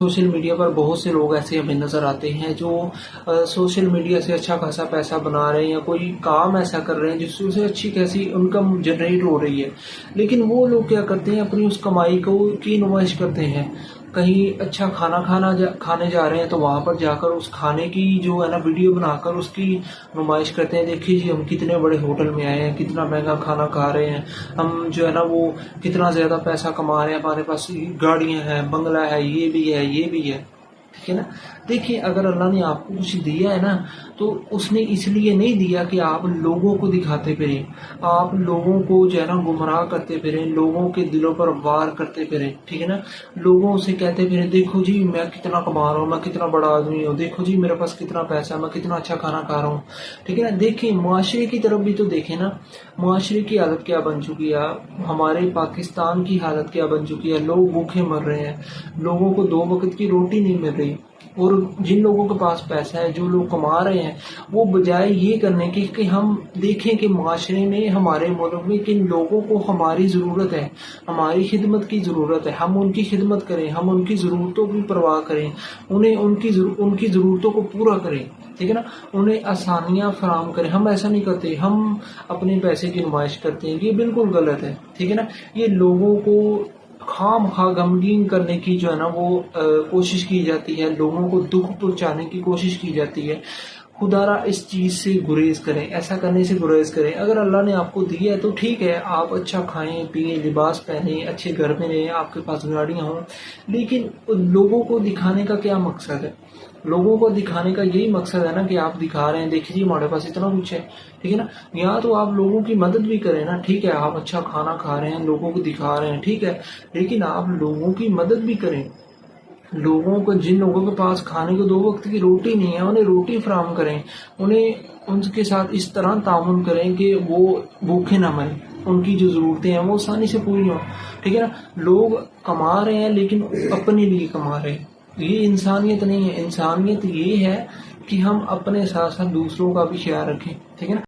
Social media पर बहुत से लोग ऐसे हमें नज़र आते हैं जो सोशल मीडिया से अच्छा खासा पैसा बना रहे हैं या कोई काम ऐसा कर रहे हैं जिससे अच्छी खासी इनकम जनरेट हो रही है। लेकिन वो लोग क्या करते हैं, अपनी उस कमाई को की नुमाइश करते हैं। कहीं अच्छा खाने जा रहे हैं तो वहां पर जाकर उस खाने की जो है ना वीडियो बनाकर उसकी नुमाइश करते हैं। देखिए जी, हम कितने बड़े होटल में आए हैं, कितना महंगा खाना खा रहे हैं, हम जो है ना वो कितना ज्यादा पैसा कमा रहे हैं, हमारे पास गाड़ियां हैं, बंगला है, ये भी है, ये भी है। ठीक है ना। देखिए, अगर अल्लाह ने आपको कुछ दिया है ना, तो उसने इसलिए नहीं दिया कि आप लोगों को दिखाते फिरें, आप लोगों को जो है ना गुमराह करते फिरें, लोगों के दिलों पर वार करते फिरें। ठीक है ना। लोगों से कहते फिरें, देखो जी मैं कितना कमा रहा हूँ, मैं कितना बड़ा आदमी हूँ, देखो जी मेरे पास कितना पैसा है, मैं कितना अच्छा खाना खा रहा हूँ। ठीक है ना। देखिए, मुआशरे की तरफ भी तो देखें ना, मुआशरे की हालत क्या बन चुकी है, हमारे पाकिस्तान की हालत क्या बन चुकी है। लोग भूखे मर रहे हैं, लोगों को 2 वक्त की रोटी नहीं मिल रही। और जिन लोगों के पास पैसा है, जो लोग कमा रहे हैं, वो बजाय ये करने की कि हम देखें कि माशरे में, हमारे मुल्क में किन लोगों को हमारी ज़रूरत है, हमारी खिदमत की ज़रूरत है, हम उनकी खिदमत करें, हम उनकी ज़रूरतों की परवाह करें, उन्हें उनकी ज़रूरतों को पूरा करें। ठीक है ना। उन्हें आसानियां फराम करें। हम ऐसा नहीं करते, हम अपने पैसे की नुमाइश करते हैं, ये बिल्कुल गलत है। ठीक है ना। ये लोगों को खाम खा गमगीन करने की जो है ना वो कोशिश की जाती है, लोगों को दुख पहुंचाने की कोशिश की जाती है। खुदारा इस चीज से गुरेज करें, ऐसा करने से गुरेज करें। अगर अल्लाह ने आपको दिया है तो ठीक है, आप अच्छा खाएं पिए, लिबास पहने, अच्छे घर में रहें, आपके पास गाड़ियां हों, लेकिन लोगों को दिखाने का क्या मकसद है? लोगों को दिखाने का यही मकसद है ना कि आप दिखा रहे हैं, देखिए जी हमारे पास इतना कुछ है। ठीक है ना। या तो आप लोगों की मदद भी करें ना, ठीक है, आप अच्छा खाना खा रहे हैं, लोगों को दिखा रहे हैं, ठीक है, लेकिन आप लोगों की मदद भी करें। लोगों को, जिन लोगों के पास खाने को 2 वक्त की रोटी नहीं है, उन्हें रोटी फराहम करें। उन्हें उनके साथ इस तरह ताउन करें कि वो भूखे ना मरें, उनकी जो जरूरतें हैं वो आसानी से पूरी हों। ठीक है ना। लोग कमा रहे हैं लेकिन अपने लिए कमा रहे हैं, ये इंसानियत नहीं है। इंसानियत ये है कि हम अपने साथ साथ दूसरों का भी ख्याल रखें। ठीक है ना।